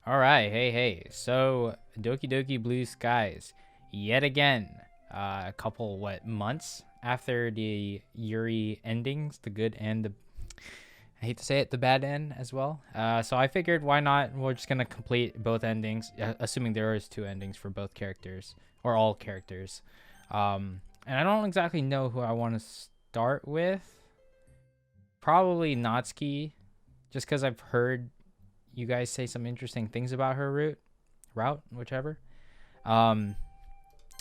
All right, hey. So, Doki Doki Blue Skies, yet again, a couple months after the Yuri endings, the good and the I hate to say it, the bad end as well. So I figured why not? We're just gonna complete both endings, assuming there is two endings for both characters or all characters. And I don't exactly know who I want to start with. Probably Natsuki, just because I've heard you guys say some interesting things about her route, whichever. Um,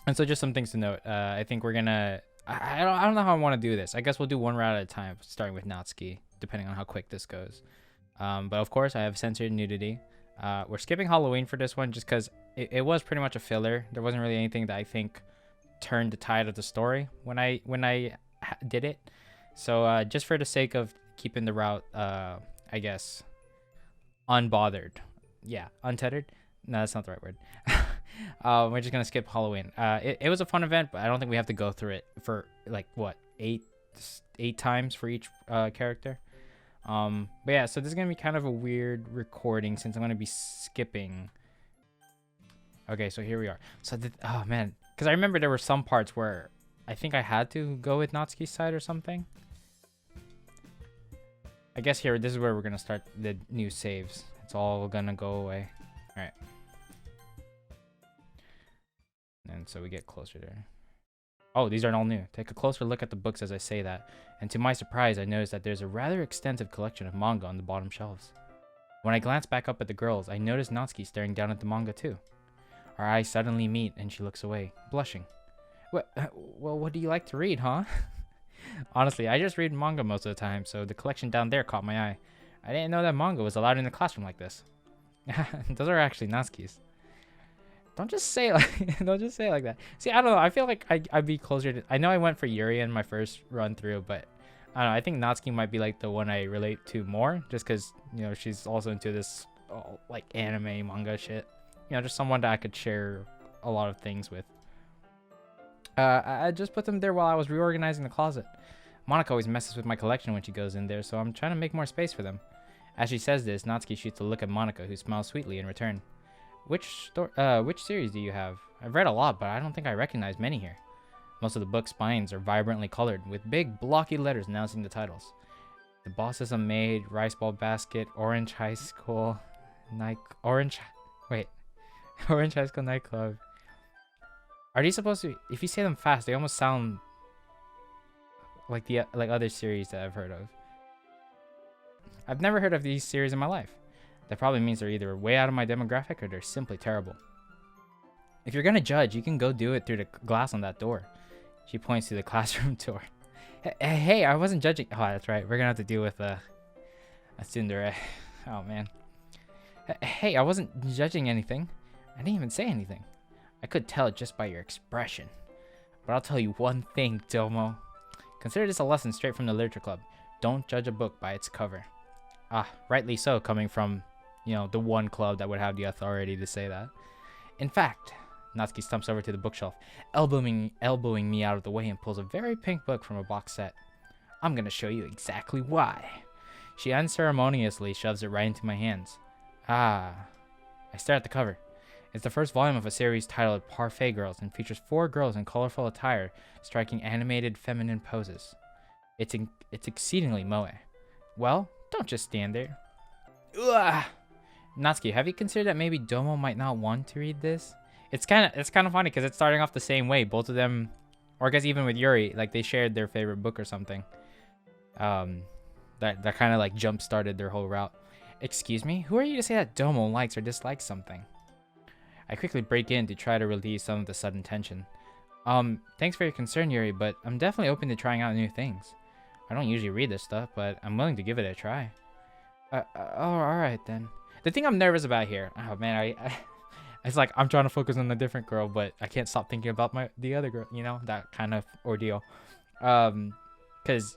and so just some things to note. I think we're gonna. I don't know how I want to do this. I guess we'll do one route at a time, starting with Natsuki, depending on how quick this goes. But of course, I have censored nudity. We're skipping Halloween for this one, just because it was pretty much a filler. There wasn't really anything that I think turned the tide of the story when I did it. So just for the sake of keeping the route, I guess unbothered. Yeah, untethered. No, that's not the right word. We're just gonna skip Halloween. It was a fun event, but I don't think we have to go through it for like what eight times for each character. But yeah, so this is gonna be kind of a weird recording since I'm gonna be skipping. Okay, so here we are. So oh man, because I remember there were some parts where I think I had to go with Natsuki's side or something. I guess here, this is where we're gonna start the new saves. It's all gonna go away. All right. And so we get closer there. Oh, these aren't all new. Take a closer look at the books as I say that. And to my surprise, I notice that there's a rather extensive collection of manga on the bottom shelves. When I glance back up at the girls, I notice Natsuki staring down at the manga too. Our eyes suddenly meet and she looks away, blushing. Well, what do you like to read, huh? Honestly, I just read manga most of the time, so the collection down there caught my eye. I didn't know that manga was allowed in the classroom like this. Those are actually Natsuki's. Don't just say it like don't just say it like that. See, I don't know. I feel like I'd be closer to. I know I went for Yuri in my first run through, but I don't know. I think Natsuki might be like the one I relate to more, just because she's also into this like anime manga shit. Just someone that I could share a lot of things with. I just put them there while I was reorganizing the closet. Monica always messes with my collection when she goes in there, so I'm trying to make more space for them. As she says this, Natsuki shoots a look at Monica, who smiles sweetly in return. Which series do you have? I've read a lot, but I don't think I recognize many here. Most of the book's spines are vibrantly colored, with big, blocky letters announcing the titles. The Boss is a Maid, Rice Ball Basket, Orange High School, Orange High School Nightclub. Are these supposed to? If you say them fast, they almost sound like other series that I've heard of. I've never heard of these series in my life. That probably means they're either way out of my demographic or they're simply terrible. If you're gonna judge, you can go do it through the glass on that door. She points to the classroom door. Hey, I wasn't judging. Oh, that's right. We're gonna have to deal with a tsundere. Oh man. Hey, I wasn't judging anything. I didn't even say anything. I could tell just by your expression. But I'll tell you one thing, Domo. Consider this a lesson straight from the literature club. Don't judge a book by its cover. Ah, rightly so, coming from, the one club that would have the authority to say that. In fact, Natsuki stumps over to the bookshelf, elbowing me out of the way and pulls a very pink book from a box set. I'm gonna show you exactly why. She unceremoniously shoves it right into my hands. Ah. I stare at the cover. It's the first volume of a series titled Parfait Girls and features 4 girls in colorful attire striking animated feminine poses. It's exceedingly moe. Well, don't just stand there. Ugh. Natsuki, have you considered that maybe Domo might not want to read this? It's kind of funny because it's starting off the same way. Both of them, or I guess even with Yuri, like they shared their favorite book or something. That kind of like jump started their whole route. Excuse me, who are you to say that Domo likes or dislikes something? I quickly break in to try to relieve some of the sudden tension. Thanks for your concern, Yuri, but I'm definitely open to trying out new things. I don't usually read this stuff, but I'm willing to give it a try. Oh, alright then. The thing I'm nervous about here, oh man, it's like I'm trying to focus on the different girl, but I can't stop thinking about the other girl, that kind of ordeal. Because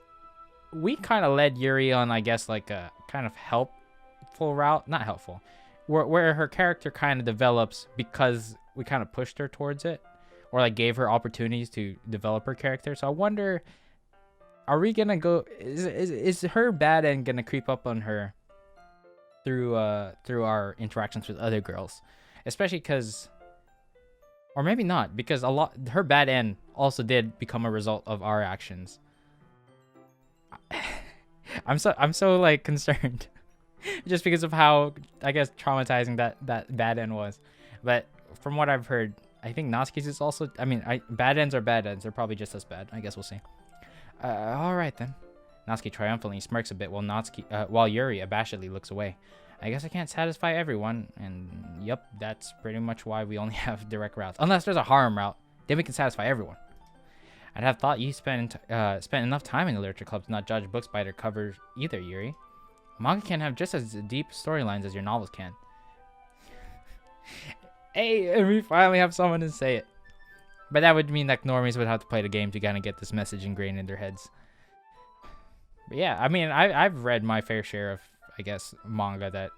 we kind of led Yuri on, I guess, like a kind of helpful route, not helpful, where her character kind of develops because we kind of pushed her towards it, or like gave her opportunities to develop her character. So I wonder, are we gonna go? Is her bad end gonna creep up on her through our interactions with other girls, especially because, or maybe not, because a lot her bad end also did become a result of our actions. I'm so like concerned, just because of how, I guess, traumatizing that bad end was. But from what I've heard, I think Natsuki's is also. I mean, bad ends are bad ends. They're probably just as bad. I guess we'll see. All right then. Natsuki triumphantly smirks a bit while Yuri abashedly looks away. I guess I can't satisfy everyone, and yep, that's pretty much why we only have direct routes. Unless there's a harem route, then we can satisfy everyone. I'd have thought you spent enough time in the literature club to not judge books by their covers either, Yuri. Manga can have just as deep storylines as your novels can. Hey, and we finally have someone to say it. But that would mean that normies would have to play the game to kind of get this message ingrained in their heads. But yeah, I mean, I've read my fair share of, I guess, manga that,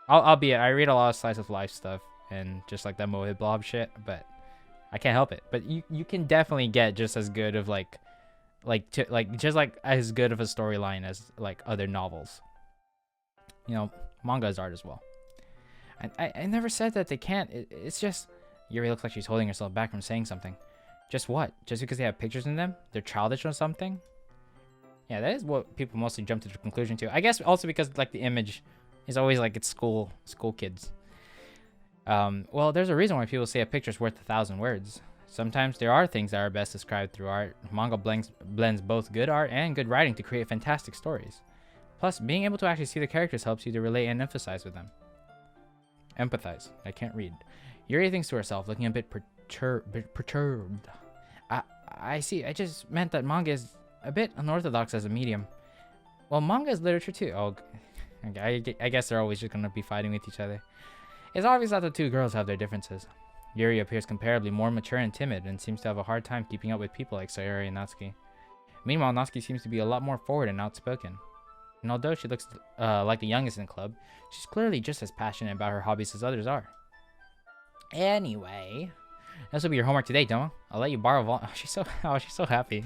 albeit I read a lot of slice of life stuff and just like that Mohit Blob shit, but I can't help it. But you can definitely get just as good of just like as good of a storyline as like other novels. You know, manga is art as well. I never said that they can't. It's just Yuri looks like she's holding herself back from saying something. Just what? Just because they have pictures in them? They're childish or something? Yeah, that is what people mostly jump to the conclusion to. I guess also because like the image is always like it's school kids. Well, there's a reason why people say a picture's worth 1,000 words. Sometimes there are things that are best described through art. Manga blends both good art and good writing to create fantastic stories. Plus, being able to actually see the characters helps you to relate and emphasize with them. Empathize. I can't read. Yuri thinks to herself, looking a bit perturbed. I see. I just meant that manga is a bit unorthodox as a medium. Well, manga is literature too. Oh, I guess they're always just gonna be fighting with each other. It's obvious that the two girls have their differences. Yuri appears comparably more mature and timid and seems to have a hard time keeping up with people like Sayori and Natsuki. Meanwhile, Natsuki seems to be a lot more forward and outspoken. And although she looks like the youngest in the club, she's clearly just as passionate about her hobbies as others are. Anyway, this will be your homework today, Domo. I'll let you borrow she's so happy.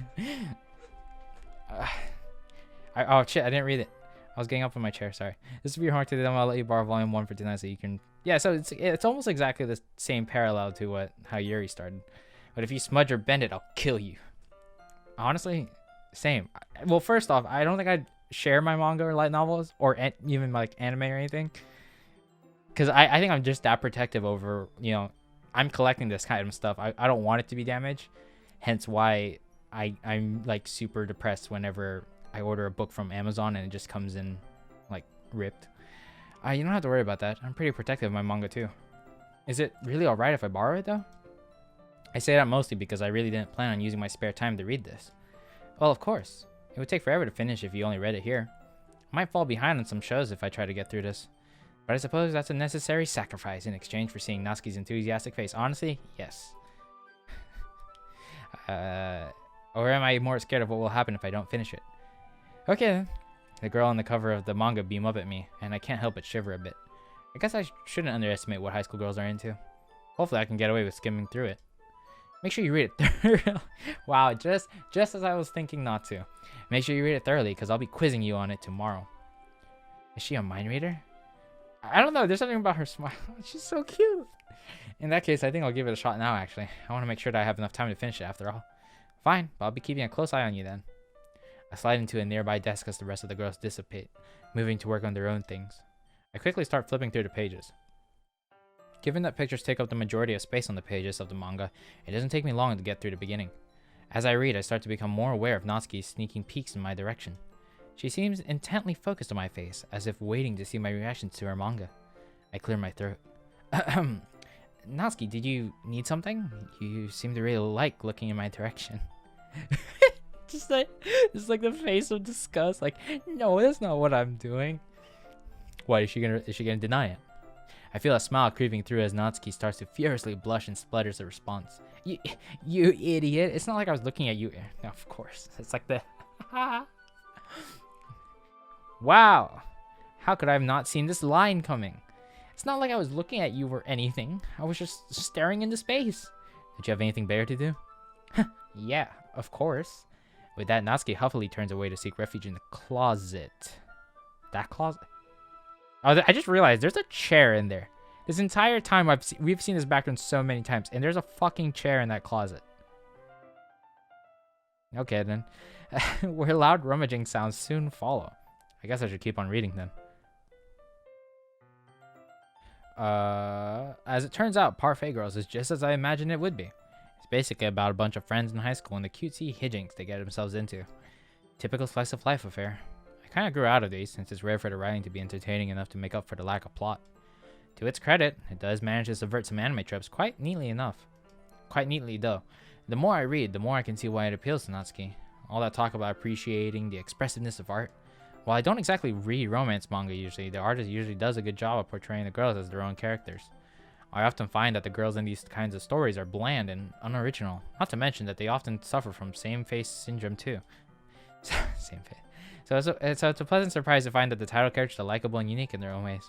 Oh shit, I didn't read it. I was getting up from my chair, sorry. This will be your homework today, Domo. I'll let you borrow volume 1 for tonight so you can... Yeah, so it's almost exactly the same parallel to how Yuri started. But if you smudge or bend it, I'll kill you. Honestly, same. Well, first off, I don't think I'd share my manga or light novels or even like anime or anything, because I think I'm just that protective over, you know, I'm collecting this kind of stuff. I don't want it to be damaged, hence why I'm like super depressed whenever I order a book from Amazon and it just comes in like ripped. You don't have to worry about that. I'm pretty protective of my manga too. Is it really alright if I borrow it though? I say that mostly because I really didn't plan on using my spare time to read this. Well, of course. It would take forever to finish if you only read it here. I might fall behind on some shows if I try to get through this. But I suppose that's a necessary sacrifice in exchange for seeing Natsuki's enthusiastic face. Honestly, yes. Or am I more scared of what will happen if I don't finish it? Okay then. The girl on the cover of the manga beam up at me, and I can't help but shiver a bit. I guess I shouldn't underestimate what high school girls are into. Hopefully I can get away with skimming through it. Make sure you read it thoroughly. Wow, just as I was thinking not to. Make sure you read it thoroughly, because I'll be quizzing you on it tomorrow. Is she a mind reader? I don't know. There's something about her smile. She's so cute. In that case, I think I'll give it a shot now, actually. I want to make sure that I have enough time to finish it after all. Fine, but I'll be keeping a close eye on you then. I slide into a nearby desk as the rest of the girls dissipate, moving to work on their own things. I quickly start flipping through the pages. Given that pictures take up the majority of space on the pages of the manga, it doesn't take me long to get through the beginning. As I read, I start to become more aware of Natsuki's sneaking peeks in my direction. She seems intently focused on my face, as if waiting to see my reactions to her manga. I clear my throat. Natsuki, did you need something? You seem to really like looking in my direction. Just like the face of disgust, like, no, that's not what I'm doing. What, is she gonna deny it? I feel a smile creeping through as Natsuki starts to furiously blush and splutters a response. You idiot. It's not like I was looking at you. No, of course. It's like the... Wow. How could I have not seen this line coming? It's not like I was looking at you or anything. I was just staring into space. Did you have anything better to do? Yeah, of course. With that, Natsuki huffily turns away to seek refuge in the closet. That closet? Oh, I just realized there's a chair in there. This entire time we've seen this background so many times, and there's a fucking chair in that closet. Okay then. Where loud rummaging sounds soon follow. I guess I should keep on reading then. As it turns out, Parfait Girls is just as I imagined it would be. It's basically about a bunch of friends in high school and the cutesy hijinks they get themselves into. Typical slice of life affair. I kind of grew out of these since it's rare for the writing to be entertaining enough to make up for the lack of plot. To its credit, it does manage to subvert some anime tropes quite neatly though. The more I read, the more I can see why it appeals to Natsuki. All that talk about appreciating the expressiveness of art. While I don't exactly read romance manga usually, the artist usually does a good job of portraying the girls as their own characters. I often find that the girls in these kinds of stories are bland and unoriginal, not to mention that they often suffer from same-face syndrome too. Same face. So it's a pleasant surprise to find that the title characters are likable and unique in their own ways.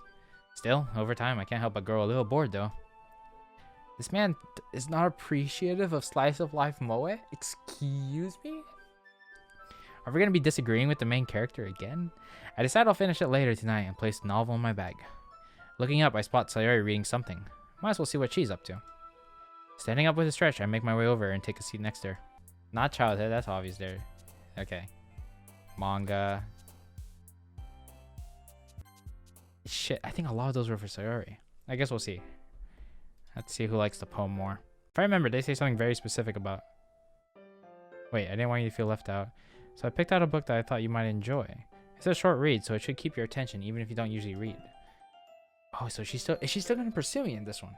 Still, over time, I can't help but grow a little bored though. This man is not appreciative of slice of life moe? Excuse me? Are we going to be disagreeing with the main character again? I decide I'll finish it later tonight and place the novel in my bag. Looking up, I spot Sayori reading something. Might as well see what she's up to. Standing up with a stretch, I make my way over and take a seat next to her. Not childhood, that's obvious there. Okay. Manga. Shit, I think a lot of those were for Sayori. I guess we'll see. Let's see who likes the poem more. If I remember, they say something very specific about... Wait, I didn't want you to feel left out. So I picked out a book that I thought you might enjoy. It's a short read, so it should keep your attention even if you don't usually read. Oh, so is she still going to pursue me in this one?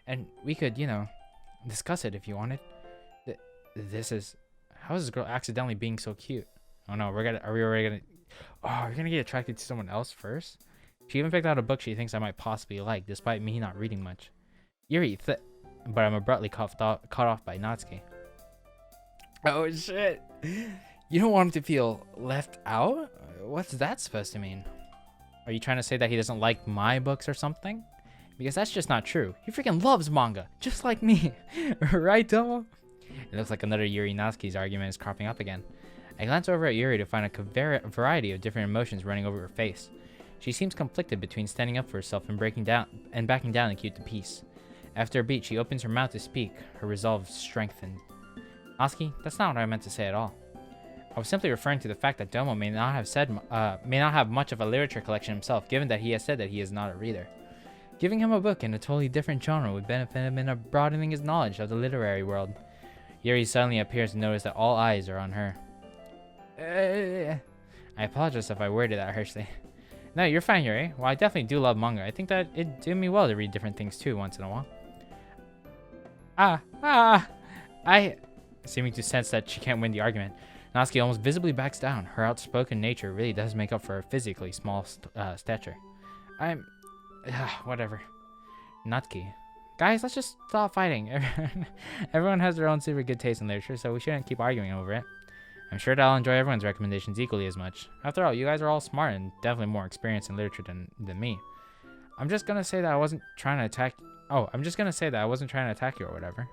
And we could, you know, discuss it if you wanted. This is... How is this girl accidentally being so cute? Oh no, are we already gonna... Oh, we're gonna get attracted to someone else first? She even picked out a book she thinks I might possibly like, despite me not reading much. Yuri, but I'm abruptly cut off by Natsuki. Oh shit! You don't want him to feel left out? What's that supposed to mean? Are you trying to say that he doesn't like my books or something? Because that's just not true. He freaking loves manga, just like me. Right, Domo? It looks like another Yuri Natsuki's argument is cropping up again. I glance over at Yuri to find a variety of different emotions running over her face. She seems conflicted between standing up for herself and backing down and keep the peace. After a beat, she opens her mouth to speak, her resolve strengthened. Natsuki, that's not what I meant to say at all. I was simply referring to the fact that Domo may not have much of a literature collection himself, given that he has said that he is not a reader. Giving him a book in a totally different genre would benefit him in broadening his knowledge of the literary world. Yuri suddenly appears to notice that all eyes are on her. I apologize if I worded that harshly. No, you're fine, Yuri. Well, I definitely do love manga. I think that it'd do me well to read different things too once in a while. Seeming to sense that she can't win the argument, Natsuki almost visibly backs down. Her outspoken nature really does make up for her physically small stature. Whatever. Natsuki. Guys, let's just stop fighting. Everyone has their own super good taste in literature, so we shouldn't keep arguing over it. I'm sure that I'll enjoy everyone's recommendations equally as much. After all, you guys are all smart and definitely more experienced in literature than me. I'm just gonna say that I wasn't trying to attack... Oh, I'm just gonna say that I wasn't trying to attack you or whatever.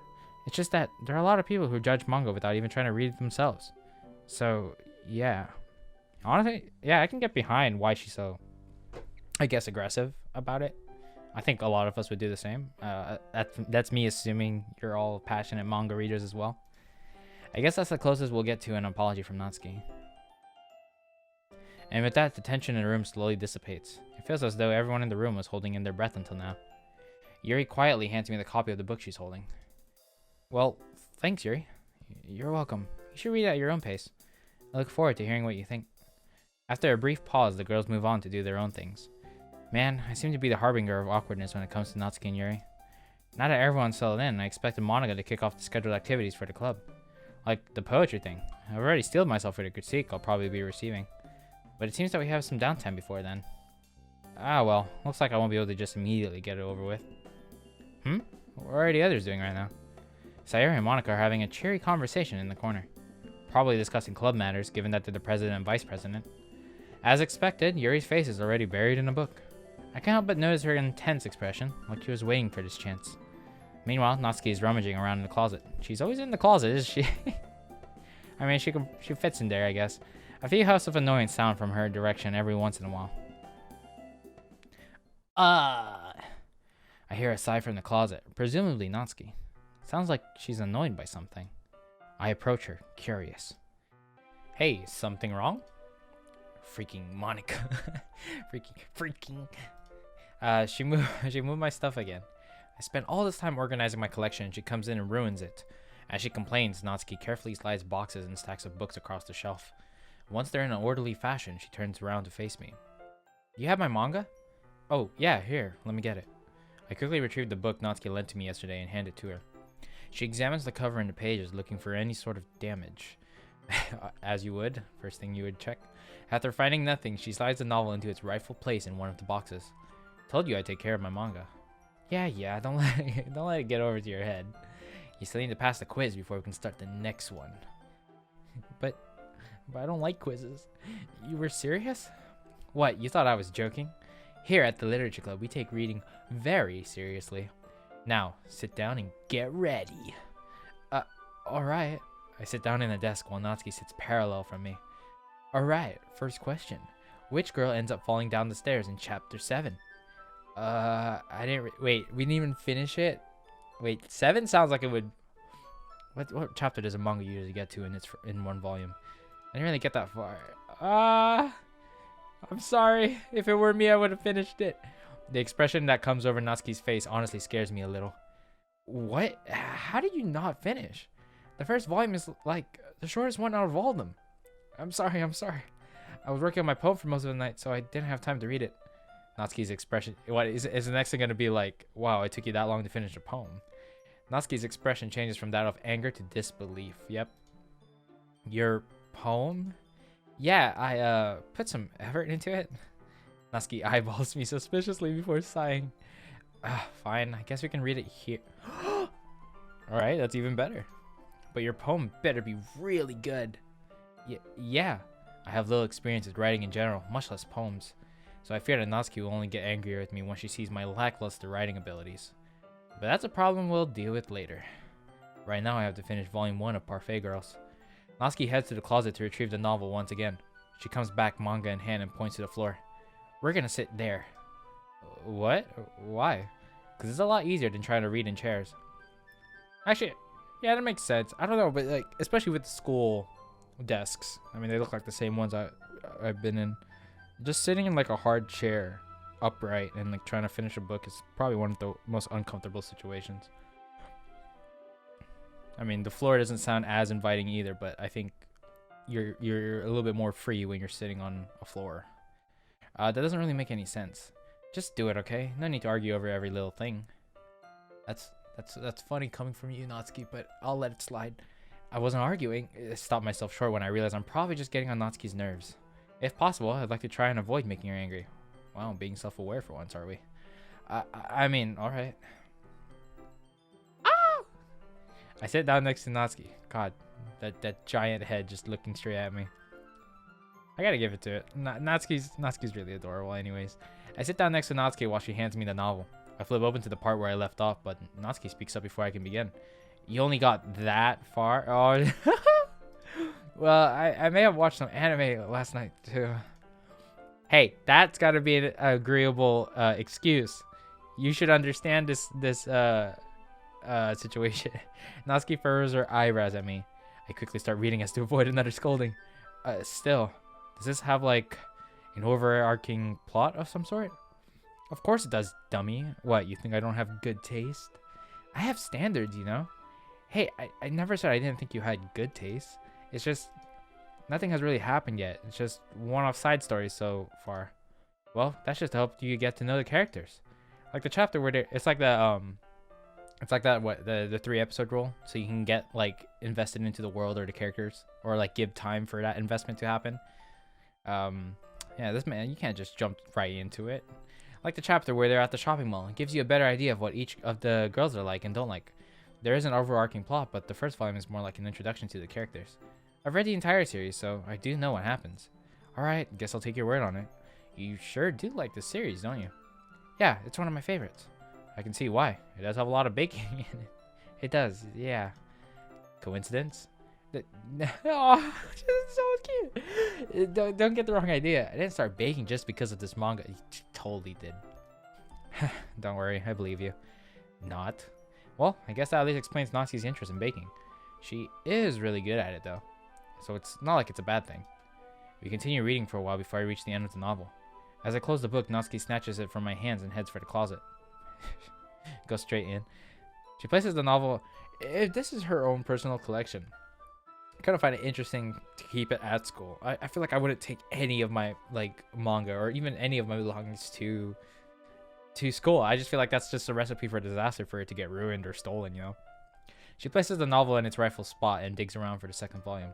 It's just that there are a lot of people who judge manga without even trying to read it themselves. So, yeah. Honestly, yeah, I can get behind why she's so, I guess, aggressive about it. I think a lot of us would do the same. That's me assuming you're all passionate manga readers as well. I guess that's the closest we'll get to an apology from Natsuki. And with that, the tension in the room slowly dissipates. It feels as though everyone in the room was holding in their breath until now. Yuri quietly hands me the copy of the book she's holding. Well, thanks, Yuri. You're welcome. You should read it at your own pace. I look forward to hearing what you think. After a brief pause, the girls move on to do their own things. Man, I seem to be the harbinger of awkwardness when it comes to Natsuki and Yuri. Now that everyone's settled in, I expected Monica to kick off the scheduled activities for the club. Like the poetry thing. I've already steeled myself for the critique I'll probably be receiving. But it seems that we have some downtime before then. Ah well, looks like I won't be able to just immediately get it over with. What are the others doing right now? Sayori and Monica are having a cheery conversation in the corner. Probably discussing club matters, given that they're the president and vice president. As expected, Yuri's face is already buried in a book. I can't help but notice her intense expression, like she was waiting for this chance. Meanwhile, Natsuki is rummaging around in the closet. She's always in the closet, isn't she? I mean, she fits in there, I guess. A few huffs of annoyance sound from her direction every once in a while. I hear a sigh from the closet, presumably Natsuki. Sounds like she's annoyed by something. I approach her, curious. Hey, something wrong? Freaking Monica. freaking. She moved my stuff again. I spent all this time organizing my collection and she comes in and ruins it. As she complains, Natsuki carefully slides boxes and stacks of books across the shelf. Once they're in an orderly fashion, she turns around to face me. You have my manga? Oh, yeah, here, let me get it. I quickly retrieved the book Natsuki lent to me yesterday and hand it to her. She examines the cover and the pages, looking for any sort of damage. As you would, first thing you would check. After finding nothing, she slides the novel into its rightful place in one of the boxes. Told you I'd take care of my manga. Yeah, don't let it get over to your head. You still need to pass the quiz before we can start the next one. But I don't like quizzes. You were serious? What, you thought I was joking? Here at the Literature Club, we take reading very seriously. Now, sit down and get ready. Alright. I sit down in the desk while Natsuki sits parallel from me. Alright, first question. Which girl ends up falling down the stairs in chapter 7? Wait, we didn't even finish it? Wait, 7 sounds like it would... What chapter does a manga usually get to in one volume? I didn't really get that far. I'm sorry. If it were me, I would have finished it. The expression that comes over Natsuki's face honestly scares me a little. What? How did you not finish? The first volume is like the shortest one out of all of them. I'm sorry. I was working on my poem for most of the night, so I didn't have time to read it. Natsuki's expression... What, is the next thing going to be like, wow, it took you that long to finish a poem? Natsuki's expression changes from that of anger to disbelief. Yep. Your poem? Yeah, I put some effort into it. Natsuki eyeballs me suspiciously before sighing. Fine, I guess we can read it here. Alright, that's even better. But your poem better be really good. Yeah, I have little experience with writing in general, much less poems. So I fear that Natsuki will only get angrier with me when she sees my lackluster writing abilities. But that's a problem we'll deal with later. Right now I have to finish volume 1 of Parfait Girls. Natsuki heads to the closet to retrieve the novel once again. She comes back, manga in hand, and points to the floor. We're gonna sit there. What? Why? Because it's a lot easier than trying to read in chairs. Actually, yeah, that makes sense. I don't know, but like, especially with the school desks. I mean, they look like the same ones I've been in. Just sitting in like a hard chair, upright, and like trying to finish a book is probably one of the most uncomfortable situations. I mean, the floor doesn't sound as inviting either, but I think you're a little bit more free when you're sitting on a floor. That doesn't really make any sense. Just do it, okay? No need to argue over every little thing. That's funny coming from you, Natsuki, but I'll let it slide. I wasn't arguing. I stopped myself short when I realized I'm probably just getting on Natsuki's nerves. If possible, I'd like to try and avoid making her angry. Wow, being self-aware for once, are we? I mean, alright. I sit down next to Natsuki. God, that giant head just looking straight at me. I gotta give it to it. Natsuki's really adorable anyways. I sit down next to Natsuki while she hands me the novel. I flip open to the part where I left off, but Natsuki speaks up before I can begin. You only got that far? Oh, well, I may have watched some anime last night too. Hey, that's gotta be an agreeable excuse. You should understand this situation. Natsuki furrows her eyebrows at me. I quickly start reading as to avoid another scolding. Still, does this have like an overarching plot of some sort? Of course it does, dummy. What, you think I don't have good taste? I have standards, you know? Hey, I never said I didn't think you had good taste. It's just, nothing has really happened yet. It's just one-off side stories so far. Well, that's just to help you get to know the characters. Like the chapter where it's like the, what, the 3-episode rule? So you can get, like, invested into the world or the characters. Or, like, give time for that investment to happen. Yeah, this man, you can't just jump right into it. Like the chapter where they're at the shopping mall. It gives you a better idea of what each of the girls are like and don't like. There is an overarching plot, but the first volume is more like an introduction to the characters. I've read the entire series, so I do know what happens. Alright, guess I'll take your word on it. You sure do like this series, don't you? Yeah, it's one of my favorites. I can see why. It does have a lot of baking in it. It does, yeah. Coincidence? Oh, it's so cute. Don't get the wrong idea. I didn't start baking just because of this manga. You totally did. Don't worry, I believe you. Not? Well, I guess that at least explains Natsuki's interest in baking. She is really good at it, though. So it's not like it's a bad thing. We continue reading for a while before I reach the end of the novel. As I close the book, Natsuki snatches it from my hands and heads for the closet. Goes straight in. She places the novel... If this is her own personal collection, I kind of find it interesting to keep it at school. I feel like I wouldn't take any of my manga or even any of my belongings to school. I just feel like that's just a recipe for disaster for it to get ruined or stolen, you know? She places the novel in its rightful spot and digs around for the second volume.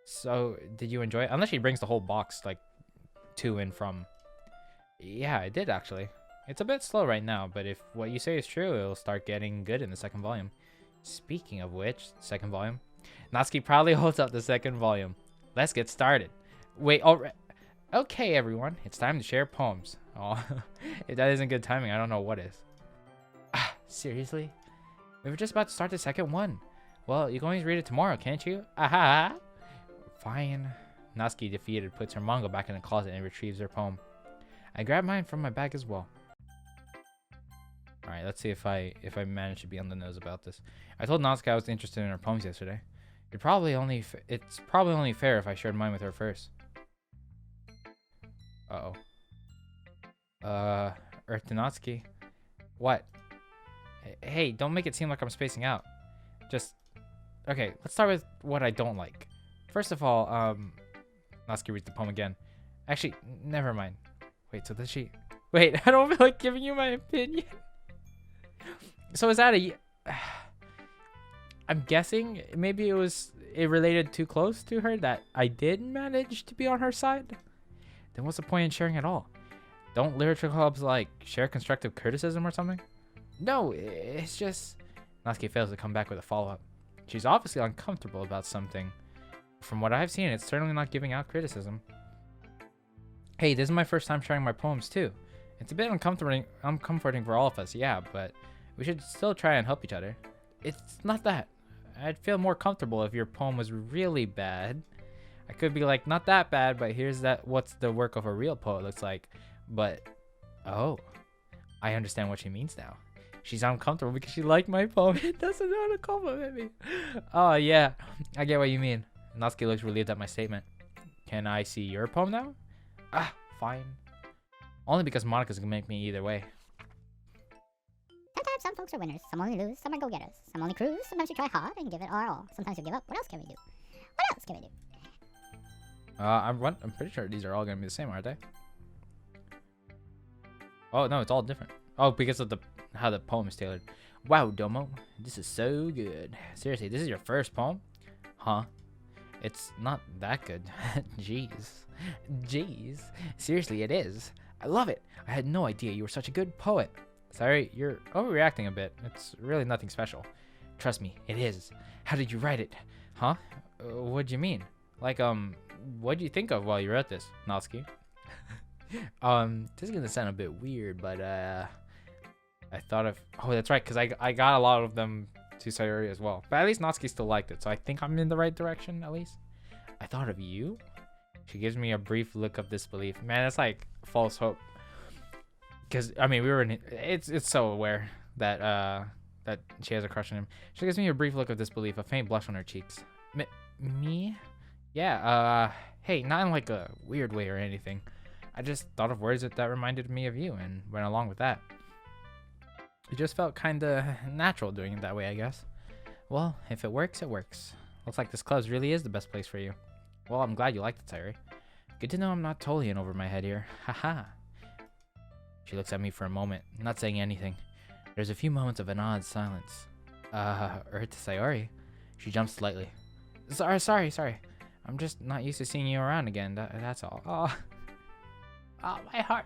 So, did you enjoy it? Unless she brings the whole box, to and from. Yeah, I did, actually. It's a bit slow right now, but if what you say is true, it'll start getting good in the second volume. Speaking of which, second volume. Natsuki proudly holds up the second volume. Let's get started. Wait, okay, everyone. It's time to share poems. Oh, if that isn't good timing, I don't know what is. Seriously? We were just about to start the second one. Well, you can always read it tomorrow, can't you? Aha! Fine. Natsuki, defeated, puts her manga back in the closet and retrieves her poem. I grab mine from my bag as well. Alright, let's see if I manage to be on the nose about this. I told Natsuki I was interested in her poems yesterday. It's probably only fair if I shared mine with her first. Uh-oh. Earth to Natsuki. What? Hey, don't make it seem like I'm spacing out. Okay, let's start with what I don't like. First of all, Natsuki reads the poem again. Actually, never mind. Wait, so does she... Wait, I don't feel like giving you my opinion. So is that I'm guessing maybe it related too close to her that I did manage to be on her side? Then what's the point in sharing at all? Don't literature clubs share constructive criticism or something? No, it's just... Natsuki fails to come back with a follow-up. She's obviously uncomfortable about something. From what I've seen, it's certainly not giving out criticism. Hey, this is my first time sharing my poems too. It's a bit uncomforting for all of us, yeah, but we should still try and help each other. It's not that. I'd feel more comfortable if your poem was really bad. I could be like, not that bad, but here's what's the work of a real poet looks like. But, oh, I understand what she means now. She's uncomfortable because she liked my poem. It doesn't know how to compliment me. Oh, yeah, I get what you mean. Natsuki looks relieved at my statement. Can I see your poem now? Fine. Only because Monica's gonna make me either way. Sometimes some folks are winners, some only lose, some are go-getters. Some only cruise, sometimes we try hard and give it our all. Sometimes we give up. What else can we do? What else can we do? I'm pretty sure these are all gonna be the same, aren't they? Oh, no, it's all different. Oh, because of how the poem is tailored. Wow, Domo, this is so good. Seriously, this is your first poem? Huh? It's not that good. Jeez. Seriously, it is. I love it. I had no idea you were such a good poet. Sorry, you're overreacting a bit. It's really nothing special. Trust me, it is. How did you write it? Huh? What'd you mean? What'd you think of while you wrote this, Natsuki? This is gonna sound a bit weird, but I thought of... Oh, that's right, because I got a lot of them to Sayori as well. But at least Natsuki still liked it, so I think I'm in the right direction, at least. I thought of you? She gives me a brief look of disbelief. Man, that's like false hope. Because, I mean, we were in... It's so aware that that she has a crush on him. She gives me a brief look of disbelief, a faint blush on her cheeks. Me? Yeah, hey, not in like a weird way or anything. I just thought of words that reminded me of you and went along with that. It just felt kinda natural doing it that way, I guess. Well, if it works, it works. Looks like this club really is the best place for you. Well, I'm glad you liked it, Sayori. Good to know I'm not totally in over my head here. Haha. She looks at me for a moment, not saying anything. There's a few moments of an odd silence. Earth to Sayori. She jumps slightly. Sorry. I'm just not used to seeing you around again, that's all. Oh, my heart.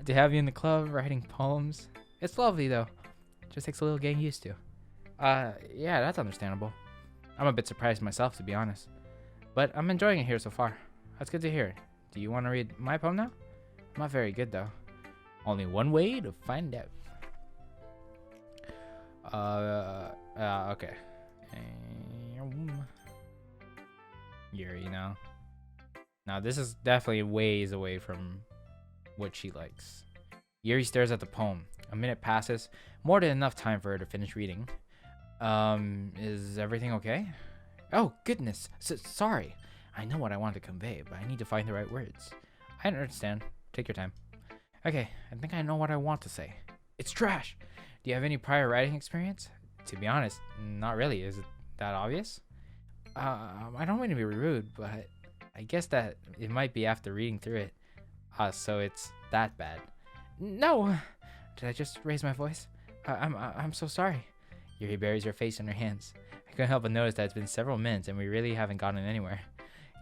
To have you in the club writing poems. It's lovely, though. Just takes a little getting used to. Yeah, that's understandable. I'm a bit surprised myself, to be honest. But I'm enjoying it here so far. That's good to hear. Do you want to read my poem now? I'm not very good, though. Only one way to find out. Okay. Yuri now. Now, this is definitely ways away from what she likes. Yuri stares at the poem. A minute passes, more than enough time for her to finish reading. Is everything okay? Oh, goodness. Sorry. I know what I want to convey, but I need to find the right words. I understand. Take your time. Okay, I think I know what I want to say. It's trash. Do you have any prior writing experience? To be honest, not really. Is it that obvious? I don't mean to be rude, but I guess that it might be after reading through it. So it's that bad. No! Did I just raise my voice? I'm so sorry. Yuri buries her face in her hands. I couldn't help but notice that it's been several minutes and we really haven't gotten anywhere.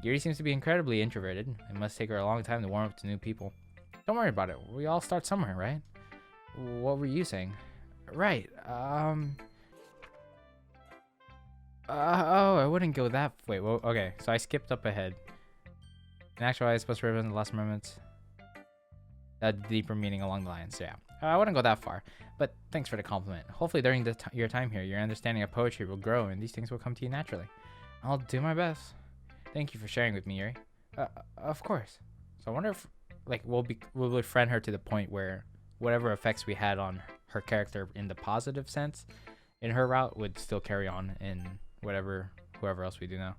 Yuri seems to be incredibly introverted. It must take her a long time to warm up to new people. Don't worry about it. We all start somewhere, right? What were you saying? Right. Oh, I wouldn't go that. Wait. Well, okay. So I skipped up ahead. In actuality, I was supposed to represent the last moments. That deeper meaning along the lines. So yeah, I wouldn't go that far. But thanks for the compliment. Hopefully, during your time here, your understanding of poetry will grow, and these things will come to you naturally. I'll do my best. Thank you for sharing with me, Yuri. Of course. So I wonder if, like, we'll befriend her to the point where whatever effects we had on her character in the positive sense in her route would still carry on in whoever else we do now.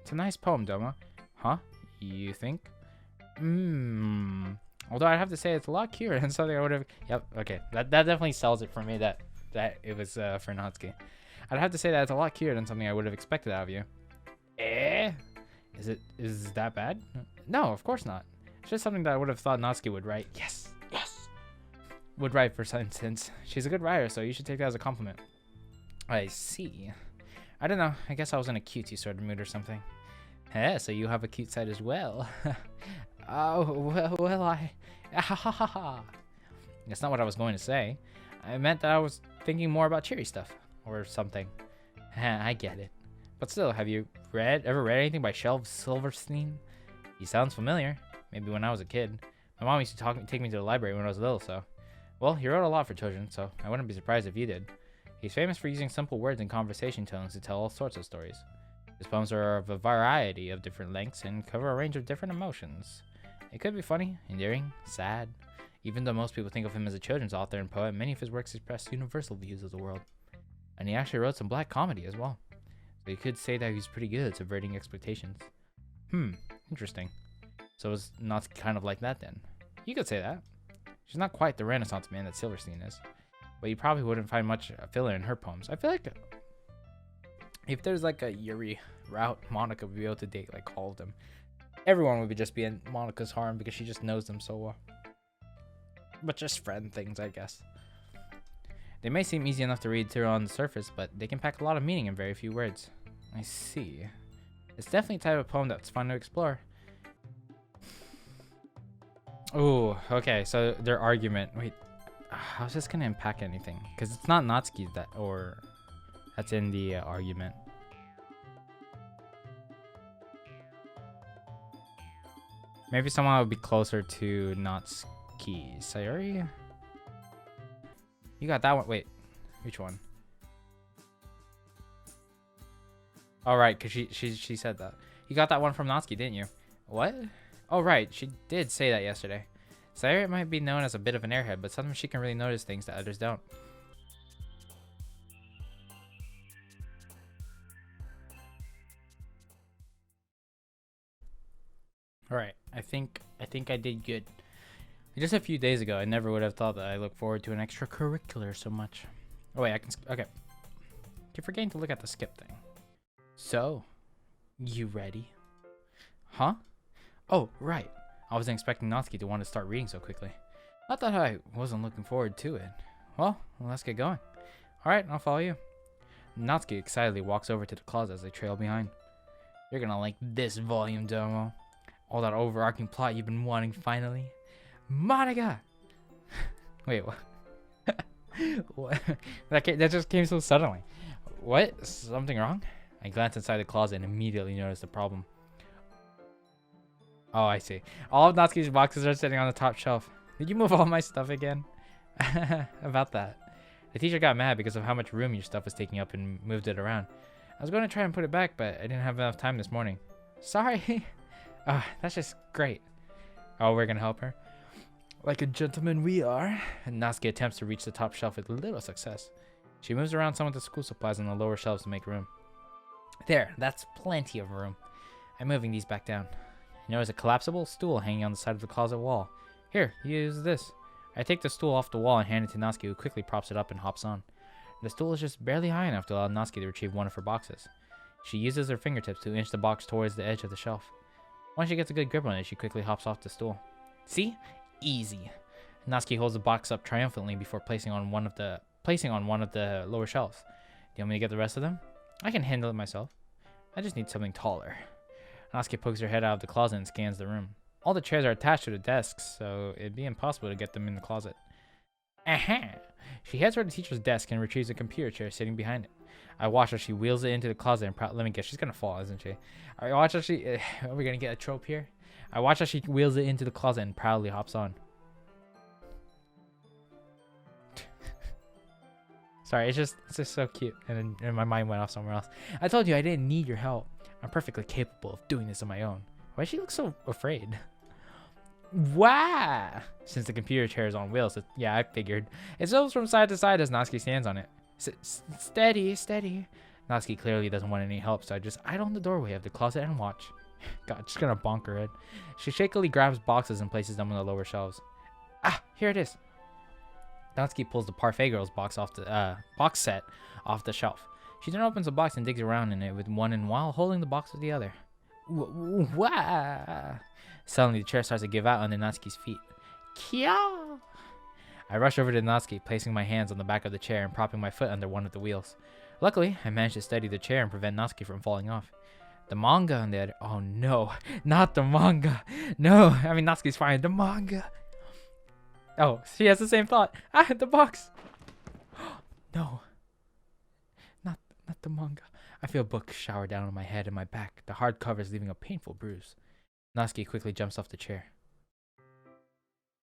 It's a nice poem, Domo. Huh? You think? Although I'd have to say it's a lot cuter than something I would have. Yep. Okay. That definitely sells it for me. That it was for Natsuki. I'd have to say that it's a lot cuter than something I would have expected out of you. Is that bad? No, of course not. It's just something that I would have thought Natsuki would write. Yes. Would write, for instance. She's a good writer, so you should take that as a compliment. I see. I don't know. I guess I was in a cutesy sort of mood or something. Yeah, so you have a cute side as well. Oh, well, I... That's not what I was going to say. I meant that I was thinking more about cheery stuff. Or something. I get it. But still, have you ever read anything by Shelv Silverstein? He sounds familiar. Maybe when I was a kid. My mom used to take me to the library when I was little, so... Well, he wrote a lot for children, so I wouldn't be surprised if you did. He's famous for using simple words and conversation tones to tell all sorts of stories. His poems are of a variety of different lengths and cover a range of different emotions. It could be funny, endearing, sad. Even though most people think of him as a children's author and poet, many of his works express universal views of the world. And he actually wrote some black comedy as well. So you could say that he's pretty good at subverting expectations. Interesting. So it's not kind of like that then. You could say that. She's not quite the Renaissance man that Silverstein is. But you probably wouldn't find much filler in her poems. I feel like if there's like a Yuri route, Monika would be able to date like all of them. Everyone would just be in Monika's harem because she just knows them so well. But just friend things, I guess. They may seem easy enough to read through on the surface, but they can pack a lot of meaning in very few words. I see. It's definitely a type of poem that's fun to explore. Oh, okay, so their argument. Wait, how's this gonna impact anything? Because it's not Natsuki that's in the argument. Maybe someone would be closer to Natsuki. Sayori? You got that one. Wait, which one? Oh, right, because she said that. You got that one from Natsuki, didn't you? What? Oh, right, she did say that yesterday. Sayori might be known as a bit of an airhead, but sometimes she can really notice things that others don't. Alright, I think I did good. Just a few days ago, I never would have thought that I look forward to an extracurricular so much. Oh wait, okay. Keep forgetting to look at the skip thing. So, you ready? Huh? Oh, right. I wasn't expecting Natsuki to want to start reading so quickly. I thought I wasn't looking forward to it. Well, let's get going. Alright, I'll follow you. Natsuki excitedly walks over to the closet as they trail behind. You're gonna like this volume, Domo. All that overarching plot you've been wanting finally. Monika! Wait, what? What? That just came so suddenly. What? Something wrong? I glanced inside the closet and immediately noticed the problem. Oh, I see. All of Natsuki's boxes are sitting on the top shelf. Did you move all my stuff again? About that. The teacher got mad because of how much room your stuff was taking up and moved it around. I was going to try and put it back, but I didn't have enough time this morning. Sorry. That's just great. Oh, we're gonna help her? Like a gentleman we are. And Natsuki attempts to reach the top shelf with little success. She moves around some of the school supplies on the lower shelves to make room. There, that's plenty of room. I'm moving these back down. You notice a collapsible stool hanging on the side of the closet wall. Here, use this. I take the stool off the wall and hand it to Natsuki, who quickly props it up and hops on. The stool is just barely high enough to allow Natsuki to retrieve one of her boxes. She uses her fingertips to inch the box towards the edge of the shelf. Once she gets a good grip on it, she quickly hops off the stool. See? Easy. Natsuki holds the box up triumphantly before placing on one of the lower shelves. Do you want me to get the rest of them? I can handle it myself. I just need something taller. Natsuki pokes her head out of the closet and scans the room. All the chairs are attached to the desks, so it'd be impossible to get them in the closet. Aha! She heads for the teacher's desk and retrieves a computer chair sitting behind it. I watch as she wheels it into the closet and let me guess, she's gonna fall, isn't she? I watch as she... are we gonna get a trope here? I watch as she wheels it into the closet and proudly hops on. Sorry, it's just so cute, and my mind went off somewhere else. I told you I didn't need your help. I'm perfectly capable of doing this on my own. Why does she look so afraid? Wow! Since the computer chair is on wheels, yeah, I figured. It swivels from side to side as Natsuki stands on it. Steady, steady. Natsuki clearly doesn't want any help, so I just idle in the doorway of the closet and watch. God, just gonna bonk her head. She shakily grabs boxes and places them on the lower shelves. Ah, here it is. Natsuki pulls the Parfait Girls box set off the shelf. She then opens the box and digs around in it with one end while holding the box with the other. Wah! Suddenly, the chair starts to give out under Natsuki's feet. Kya! I rush over to Natsuki, placing my hands on the back of the chair and propping my foot under one of the wheels. Luckily, I managed to steady the chair and prevent Natsuki from falling off. The manga on the other... Oh no, not the manga. No, I mean Natsuki's fine. The manga. Oh, she has the same thought. Ah, the box. No. Not the manga. I feel a book shower down on my head and my back, the hard covers leaving a painful bruise. Natsuki quickly jumps off the chair.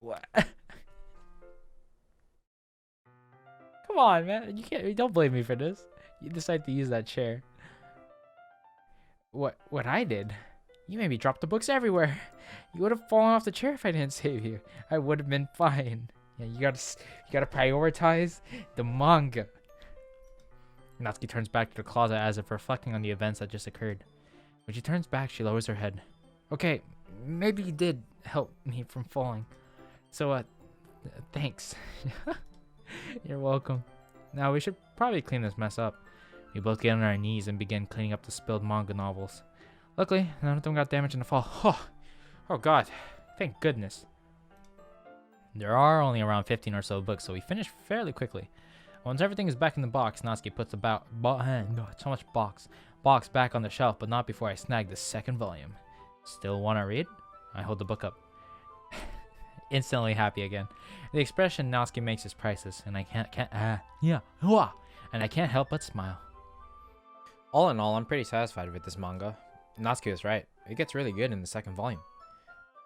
What? Come on, man. You don't blame me for this. You decide to use that chair. What I did? You made me drop the books everywhere. You would have fallen off the chair if I didn't save you. I would have been fine. Yeah, you gotta prioritize the manga. Natsuki turns back to the closet as if reflecting on the events that just occurred. When she turns back, she lowers her head. Okay, maybe you did help me from falling. So, thanks. You're welcome. Now, we should probably clean this mess up. We both get on our knees and begin cleaning up the spilled manga novels. Luckily, none of them got damaged in the fall. Oh god, thank goodness. There are only around 15 or so books, so we finish fairly quickly. Once everything is back in the box, Natsuki puts box back on the shelf, but not before I snag the second volume. Still want to read? I hold the book up. Instantly happy again. The expression Natsuki makes is priceless, and I can't help but smile. All in all, I'm pretty satisfied with this manga. Natsuki was right. It gets really good in the second volume.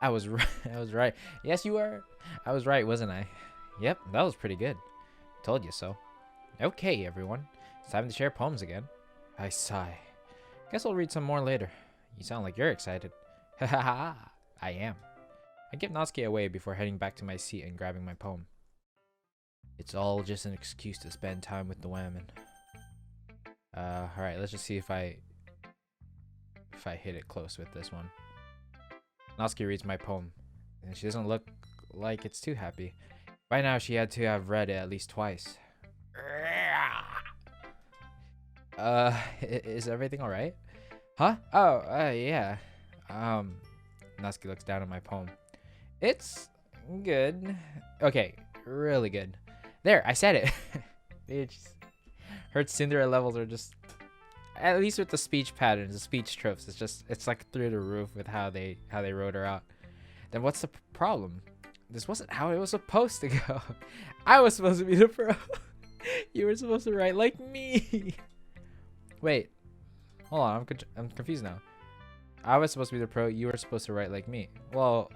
I was right. I was right. Yes, you were. I was right, wasn't I? Yep, that was pretty good. Told you so. Okay, everyone. It's time to share poems again. I sigh. Guess I'll read some more later. You sound like you're excited. Hahaha. I am. I give Natsuki away before heading back to my seat and grabbing my poem. It's all just an excuse to spend time with the women. Alright, let's just see if I hit it close with this one. Natsuki reads my poem, and she doesn't look like it's too happy. By now, she had to have read it at least twice. Is everything alright? Huh? Oh, yeah. Natsuki looks down at my poem. It's good. Okay, really good. There, I said it. Bitch. Her tsundere levels are just, at least with the speech patterns, the speech tropes, it's like through the roof with how they wrote her out. Then what's the problem? This wasn't how it was supposed to go. I was supposed to be the pro. You were supposed to write like me. Wait, hold on, I'm confused now. I was supposed to be the pro. You were supposed to write like me. Well,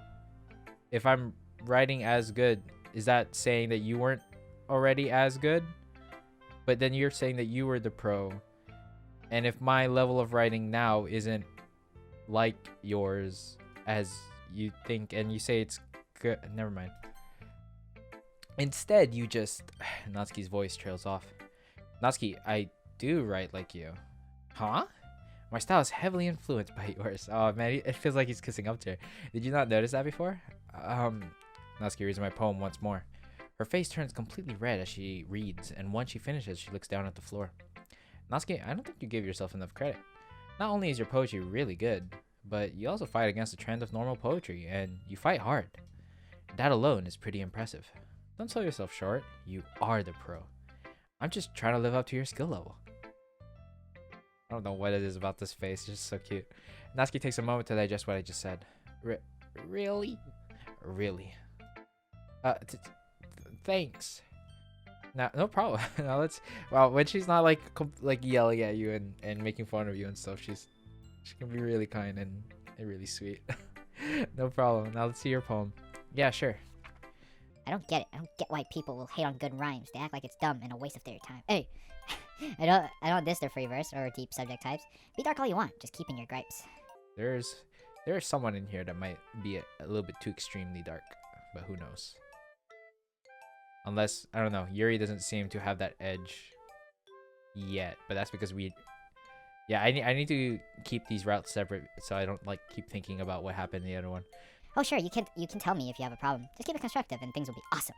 if I'm writing as good, is that saying that you weren't already as good? But then you're saying that you were the pro. And if my level of writing now isn't like yours as you think, and you say it's good. Never mind. Instead, you just... Natsuki's voice trails off. Natsuki, I do write like you. Huh? My style is heavily influenced by yours. Oh man, it feels like he's kissing up to her. Did you not notice that before? Natsuki reads my poem once more. Her face turns completely red as she reads, and once she finishes, she looks down at the floor. Natsuki, I don't think you give yourself enough credit. Not only is your poetry really good, but you also fight against the trend of normal poetry, and you fight hard. That alone is pretty impressive. Don't sell yourself short. You are the pro. I'm just trying to live up to your skill level. I don't know what it is about this face. It's just so cute. Natsuki takes a moment to digest what I just said. Really? Really? Thanks. No problem. Now let's... Well, when she's not like yelling at you and making fun of you and stuff, she can be really kind and really sweet. No problem. Now let's see your poem. Yeah, sure. I don't get it. I don't get why people will hate on good rhymes. They act like it's dumb and a waste of their time. Hey, I don't diss their free verse or deep subject types. Be dark all you want, just keeping your gripes. There's someone in here that might be a little bit too extremely dark, but who knows? Unless, I don't know, Yuri doesn't seem to have that edge yet, but that's because yeah, I need to keep these routes separate so I don't like keep thinking about what happened in the other one. Oh sure, you can tell me if you have a problem. Just keep it constructive and things will be awesome.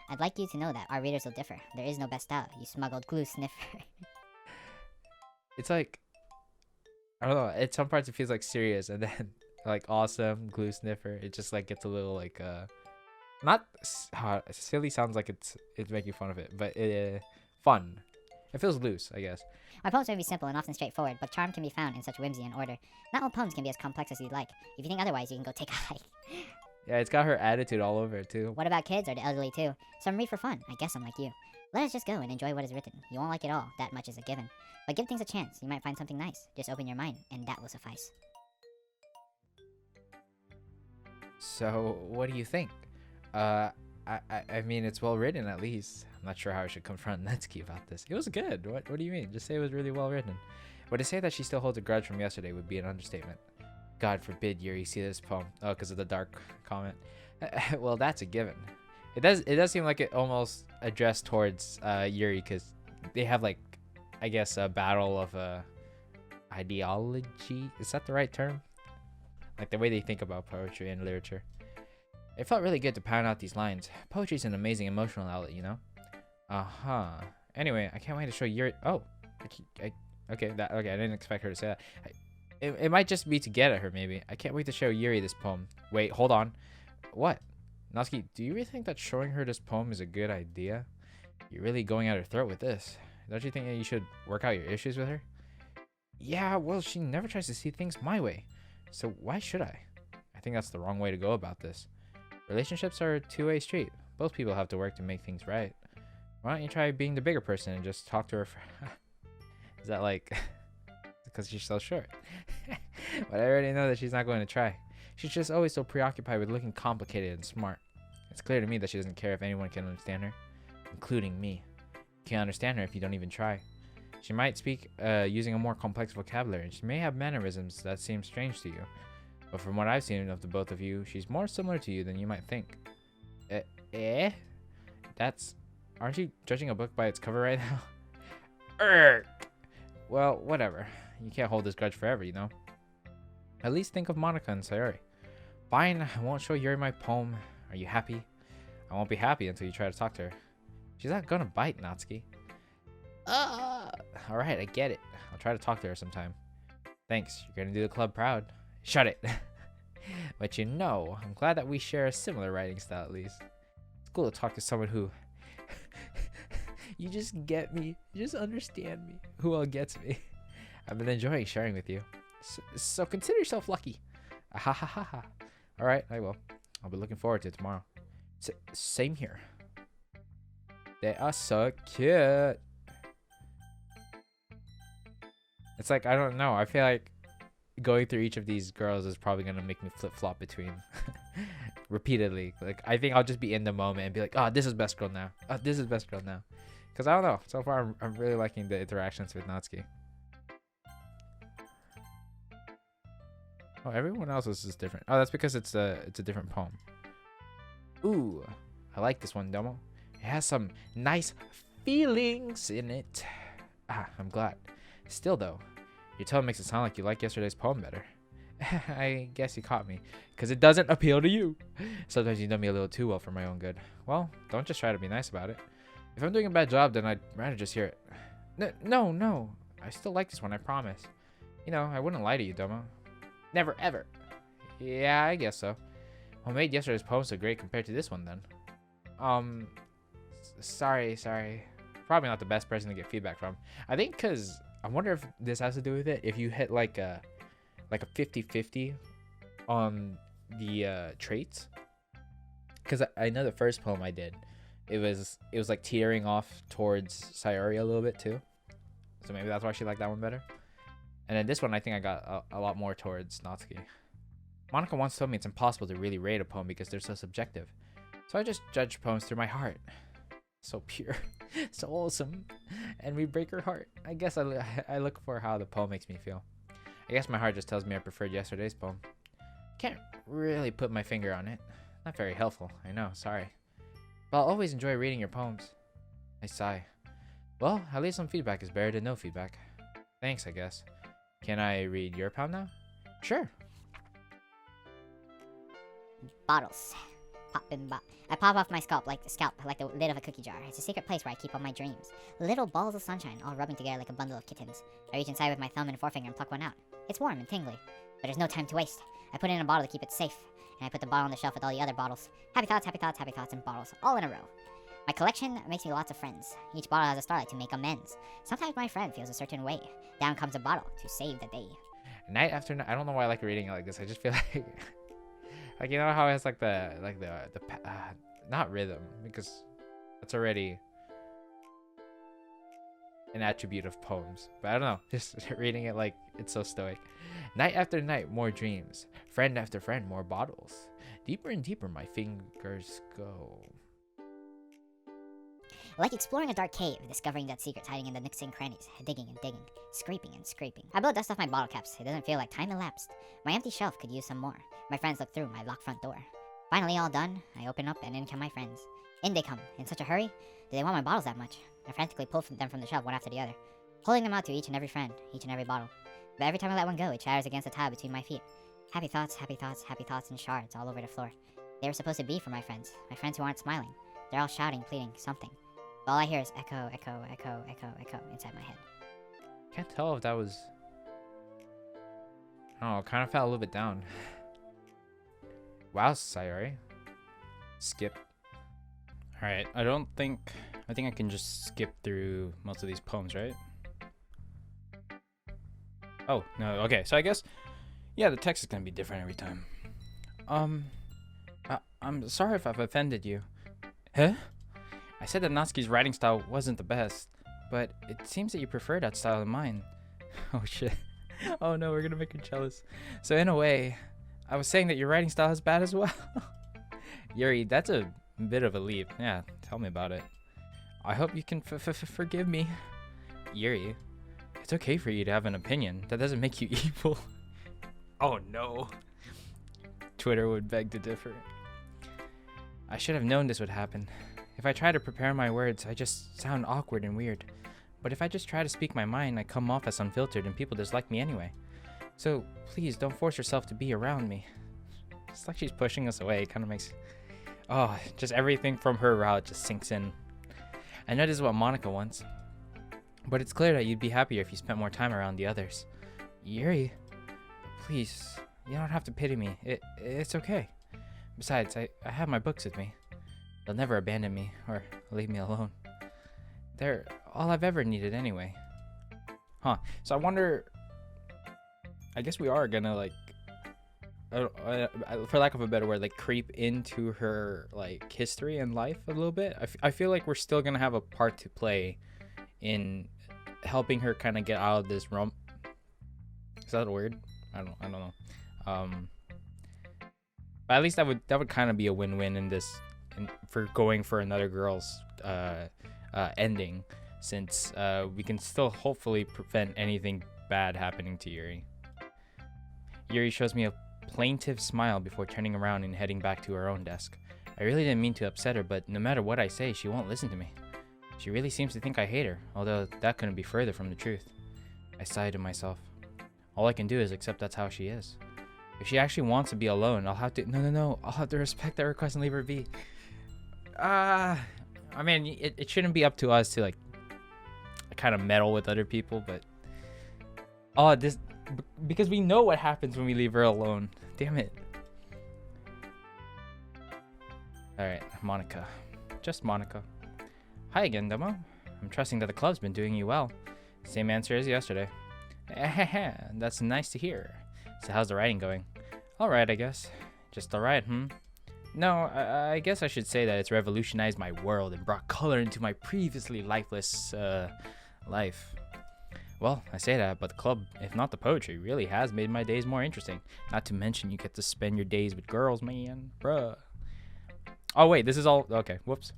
I'd like you to know that our readers will differ. There is no best style, you smuggled glue sniffer. It's like, I don't know, at some parts it feels like serious, and then like awesome, glue sniffer, it just like gets a little like not silly, sounds like it's making fun of it, but fun. It feels loose, I guess. My poems may be simple and often straightforward, but charm can be found in such whimsy and order. Not all poems can be as complex as you'd like. If you think otherwise, you can go take a hike. Yeah, it's got her attitude all over it too. What about kids or the elderly too? Some read for fun. I guess I'm like you. Let us just go and enjoy what is written. You won't like it all. That much is a given. But give things a chance. You might find something nice. Just open your mind, and that will suffice. So, what do you think? I mean, it's well written at least. I'm not sure how I should confront Natsuki about this. It was good. What do you mean? Just say it was really well written. But to say that she still holds a grudge from yesterday would be an understatement. God forbid Yuri see this poem. Oh, because of the dark comment. Well, that's a given. It does seem like it almost addressed towards Yuri, because they have like, I guess, a battle of ideology. Is that the right term? Like the way they think about poetry and literature. It felt really good to pound out these lines. Poetry's an amazing emotional outlet, you know? Uh-huh. Anyway, I can't wait to show Yuri... Oh. Okay, I didn't expect her to say that. It might just be to get at her, maybe. I can't wait to show Yuri this poem. Wait, hold on. What? Natsuki, do you really think that showing her this poem is a good idea? You're really going at her throat with this. Don't you think that you should work out your issues with her? Yeah, well, she never tries to see things my way. So why should I? I think that's the wrong way to go about this. Relationships are a two-way street. Both people have to work to make things right. Why don't you try being the bigger person and just talk to her? Is that like because she's so short? But I already know that she's not going to try. She's just always so preoccupied with looking complicated and smart. It's clear to me that she doesn't care if anyone can understand her, including me. You can't understand her if you don't even try. She might speak using a more complex vocabulary, and she may have mannerisms that seem strange to you. But from what I've seen of the both of you, she's more similar to you than you might think. Aren't you judging a book by its cover right now? Well, whatever. You can't hold this grudge forever, you know? At least think of Monica and Sayori. Fine, I won't show Yuri my poem. Are you happy? I won't be happy until you try to talk to her. She's not gonna bite, Natsuki. Alright, I get it. I'll try to talk to her sometime. Thanks, you're gonna do the club proud. Shut it. But you know, I'm glad that we share a similar writing style at least. It's cool to talk to someone who... You just get me. You just understand me. Who all gets me. I've been enjoying sharing with you. So consider yourself lucky. Ha ha ha ha. Alright, I will. I'll be looking forward to it tomorrow. Same here. They are so cute. It's like, I don't know. I feel like going through each of these girls is probably going to make me flip-flop between repeatedly. Like, I think I'll just be in the moment and be like, oh, this is best girl now. Oh, this is best girl now. Because I don't know. So far, I'm really liking the interactions with Natsuki. Oh, everyone else's is different. Oh, that's because it's a different poem. Ooh, I like this one, Domo. It has some nice feelings in it. Ah, I'm glad. Still though, your tone makes it sound like you like yesterday's poem better. I guess you caught me, because it doesn't appeal to you. Sometimes you know me a little too well for my own good. Well, don't just try to be nice about it. If I'm doing a bad job, then I'd rather just hear it. No. I still like this one, I promise. You know, I wouldn't lie to you, Domo. Never, ever. Yeah, I guess so. What made yesterday's poem so great compared to this one, then? Sorry. Probably not the best person to get feedback from. I think because I wonder if this has to do with it. If you hit like a 50-50 on the traits. Because I know the first poem I did, it was like teetering off towards Sayori a little bit too. So maybe that's why she liked that one better. And then this one, I think I got a lot more towards Natsuki. Monica once told me it's impossible to really rate a poem because they're so subjective. So I just judge poems through my heart. So pure, so wholesome, and we break her heart. I guess I look for how the poem makes me feel. I guess my heart just tells me I preferred yesterday's poem. Can't really put my finger on it. Not very helpful, I know, sorry. But I'll always enjoy reading your poems. I sigh. Well, at least some feedback is better than no feedback. Thanks, I guess. Can I read your poem now? Sure. Bottles. I pop off my scalp like the lid of a cookie jar. It's a secret place where I keep all my dreams. Little balls of sunshine, all rubbing together like a bundle of kittens. I reach inside with my thumb and forefinger and pluck one out. It's warm and tingly, but there's no time to waste. I put it in a bottle to keep it safe, and I put the bottle on the shelf with all the other bottles. Happy thoughts, and bottles, all in a row. My collection makes me lots of friends. Each bottle has a starlight to make amends. Sometimes my friend feels a certain way. Down comes a bottle to save the day. Night after night. I don't know why I like reading it like this. I just feel like, like you know how it has like the not rhythm, because that's already an attribute of poems. But I don't know. Just reading it like it's so stoic. Night after night, more dreams. Friend after friend, more bottles. Deeper and deeper, my fingers go. Like exploring a dark cave, discovering that secrets hiding in the nooks and crannies, digging and digging, scraping and scraping. I blow dust off my bottle caps. It doesn't feel like time elapsed. My empty shelf could use some more. My friends look through my locked front door. Finally all done, I open up and in come my friends. In they come, in such a hurry. Do they want my bottles that much? I frantically pull them from the shelf one after the other, holding them out to each and every friend, each and every bottle. But every time I let one go, it shatters against the tile between my feet. Happy thoughts, and shards all over the floor. They were supposed to be for my friends who aren't smiling. They're all shouting, pleading, something. But all I hear is echo inside my head. Can't tell if that was... Oh, it kind of fell a little bit down. Wow, Sayori. Skip. Alright, I think I can just skip through most of these poems, right? Oh, no, okay, so I guess, yeah, the text is gonna be different every time. I'm sorry if I've offended you. Huh? I said that Natsuki's writing style wasn't the best, but it seems that you prefer that style to mine. Oh shit. Oh no, we're gonna make her jealous. So in a way, I was saying that your writing style is bad as well. Yuri, that's a bit of a leap. Yeah, tell me about it. I hope you can forgive me. Yuri, it's okay for you to have an opinion. That doesn't make you evil. Oh no. Twitter would beg to differ. I should have known this would happen. If I try to prepare my words, I just sound awkward and weird. But if I just try to speak my mind, I come off as unfiltered and people dislike me anyway. So please don't force yourself to be around me. It's like she's pushing us away. It kind of makes... Oh, just everything from her route just sinks in. I know this is what Monica wants. But it's clear that you'd be happier if you spent more time around the others. Yuri, please, you don't have to pity me. It's okay. Besides, I have my books with me. They'll never abandon me or leave me alone. They're all I've ever needed anyway. Huh. So I wonder... I guess we are gonna, like... for lack of a better word, like, creep into her, like, history and life a little bit. I feel like we're still gonna have a part to play in helping her kind of get out of this rump. Is that a word? I don't know. But at least that would kind of be a win-win in this... for going for another girl's ending, since we can still hopefully prevent anything bad happening to Yuri. Yuri shows me a plaintive smile before turning around and heading back to her own desk. I really didn't mean to upset her, but no matter what I say, she won't listen to me. She really seems to think I hate her, although that couldn't be further from the truth. I sighed to myself. All I can do is accept that's how she is. If she actually wants to be alone, I'll have to... No. I'll have to respect that request and leave her be. I mean, it shouldn't be up to us to, like, kind of meddle with other people, but... Oh, this... Because we know what happens when we leave her alone. Damn it. Alright, Monica. Just Monica. Hi again, Domo. I'm trusting that the club's been doing you well. Same answer as yesterday. That's nice to hear. So how's the writing going? Alright, I guess. Just alright, No, I guess I should say that it's revolutionized my world and brought color into my previously lifeless, life. Well, I say that, but the club, if not the poetry, really has made my days more interesting. Not to mention you get to spend your days with girls, man. Bruh. Oh, wait, this is all... Okay, whoops.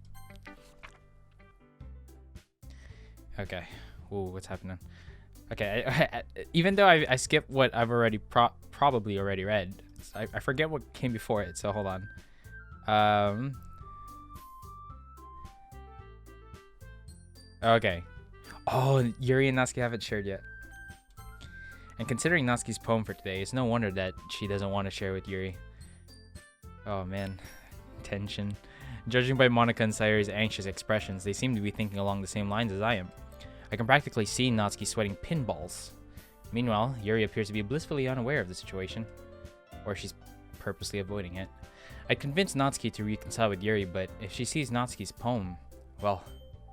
Okay. Ooh, what's happening? Okay, even though I skipped what I've already probably already read, I forget what came before it, so hold on. Okay. Oh, Yuri and Natsuki haven't shared yet. And considering Natsuki's poem for today, it's no wonder that she doesn't want to share with Yuri. Oh man, tension. Judging by Monica and Sayori's anxious expressions, they seem to be thinking along the same lines as I am. I can practically see Natsuki sweating pinballs. Meanwhile, Yuri appears to be blissfully unaware of the situation. Or she's purposely avoiding it. I convinced Natsuki to reconcile with Yuri, but if she sees Natsuki's poem, well,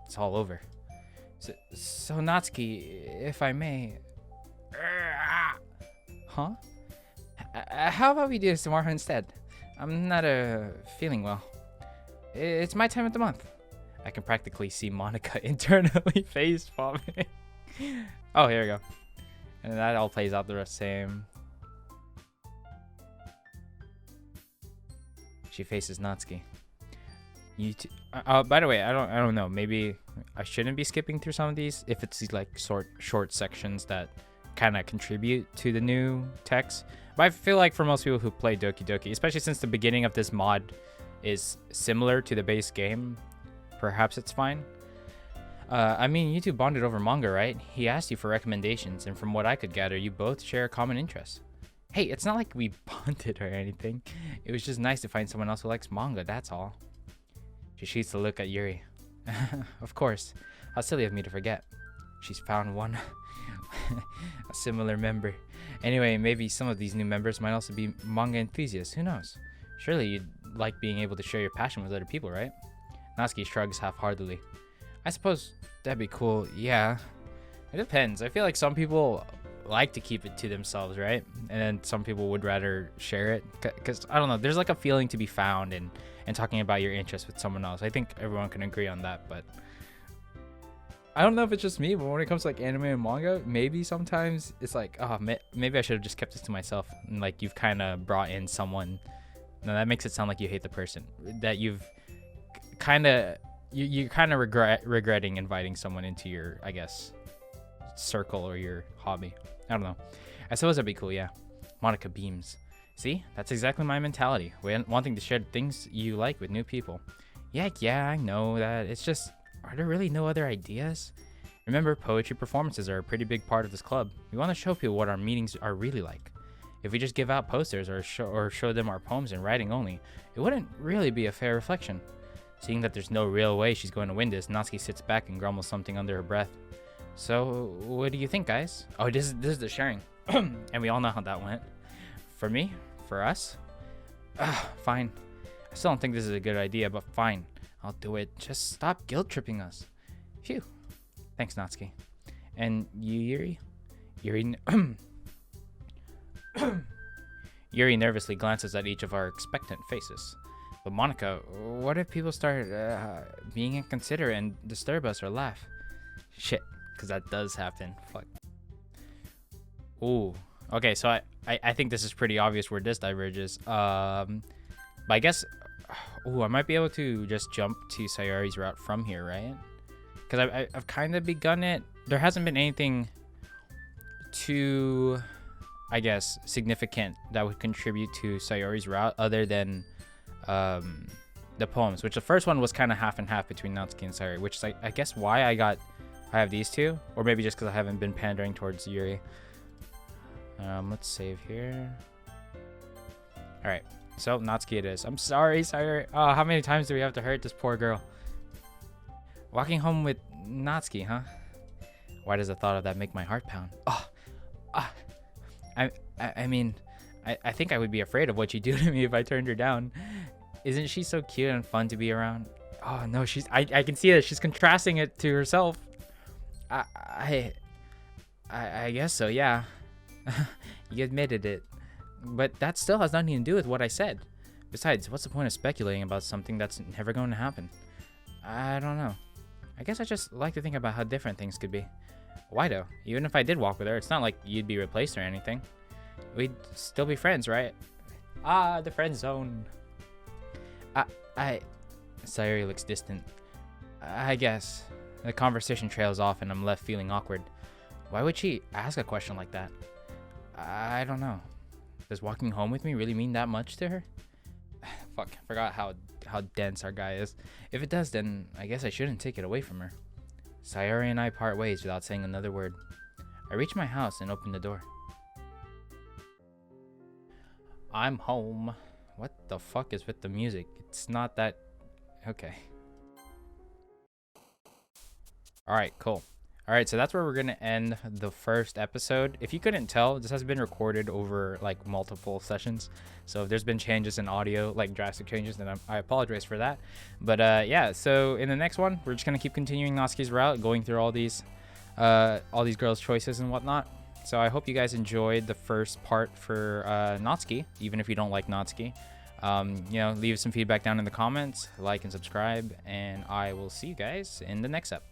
it's all over. So Natsuki, if I may... Huh? How about we do this tomorrow instead? I'm not feeling well. It's my time of the month. I can practically see Monica internally face palming. Oh, here we go. And that all plays out the rest same. She faces Natsuki. You by the way, I don't know. Maybe I shouldn't be skipping through some of these if it's these like short sections that kind of contribute to the new text. But I feel like for most people who play Doki Doki, especially since the beginning of this mod is similar to the base game, perhaps it's fine. I mean, you two bonded over manga, right? He asked you for recommendations, and from what I could gather, you both share a common interest. Hey, it's not like we bonded or anything. It was just nice to find someone else who likes manga, that's all. She shoots to look at Yuri. Of course. How silly of me to forget. She's found one. A similar member. Anyway, maybe some of these new members might also be manga enthusiasts. Who knows? Surely you'd like being able to share your passion with other people, right? Natsuki shrugs half-heartedly. I suppose that'd be cool, yeah. It depends. I feel like some people like to keep it to themselves, right? And then some people would rather share it. Because, I don't know, there's like a feeling to be found in talking about your interests with someone else. I think everyone can agree on that, but... I don't know if it's just me, but when it comes to like anime and manga, maybe sometimes it's like, oh, maybe I should have just kept this to myself. And like you've kind of brought in someone. No, that makes it sound like you hate the person. That you've kind of... You're kind of regretting inviting someone into your, I guess, circle or your hobby. I don't know. I suppose that'd be cool, yeah. Monica beams. See? That's exactly my mentality. Wanting to share things you like with new people. Yeah, I know that. It's just, are there really no other ideas? Remember, poetry performances are a pretty big part of this club. We want to show people what our meetings are really like. If we just give out posters or show them our poems in writing only, it wouldn't really be a fair reflection. Seeing that there's no real way she's going to win this, Natsuki sits back and grumbles something under her breath. So, what do you think, guys? Oh, this is the sharing. And we all know how that went. For me? For us? Fine. I still don't think this is a good idea, but fine. I'll do it. Just stop guilt-tripping us. Phew. Thanks, Natsuki. And you, Yuri? Yuri nervously glances at each of our expectant faces. But Monica, what if people start being inconsiderate and disturb us or laugh? Shit, because that does happen. Fuck. Ooh. Okay, so I think this is pretty obvious where this diverges. But I guess... Ooh, I might be able to just jump to Sayori's route from here, right? Because I've kind of begun it. There hasn't been anything too... I guess, significant that would contribute to Sayori's route other than the poems, which the first one was kind of half and half between Natsuki and Sayori, which is I guess why I have these two, or maybe just because I haven't been pandering towards Yuri. Let's save here. All right, so Natsuki it is. I'm sorry, Sayori. Oh, how many times do we have to hurt this poor girl? Walking home with Natsuki, huh? Why does the thought of that make my heart pound? Oh, I mean, I think I would be afraid of what you'd do to me if I turned her down. Isn't she so cute and fun to be around? Oh no, I can see that she's contrasting it to herself. I guess so, yeah. You admitted it. But that still has nothing to do with what I said. Besides, what's the point of speculating about something that's never going to happen? I don't know. I guess I just like to think about how different things could be. Why though? Even if I did walk with her, it's not like you'd be replaced or anything. We'd still be friends, right? Ah, the friend zone. Sayori looks distant. I guess. The conversation trails off and I'm left feeling awkward. Why would she ask a question like that? I don't know. Does walking home with me really mean that much to her? Fuck, I forgot how dense our guy is. If it does, then I guess I shouldn't take it away from her. Sayori and I part ways without saying another word. I reach my house and open the door. I'm home. What the fuck is with the music? It's not that... Okay. Alright, cool. Alright, so that's where we're going to end the first episode. If you couldn't tell, this has been recorded over like multiple sessions. So if there's been changes in audio, like drastic changes, then I apologize for that. But yeah, so in the next one, we're just going to keep continuing Natsuki's route, going through all these girls' choices and whatnot. So I hope you guys enjoyed the first part for Natsuki, even if you don't like Natsuki. You know, leave some feedback down in the comments, like and subscribe, and I will see you guys in the next episode.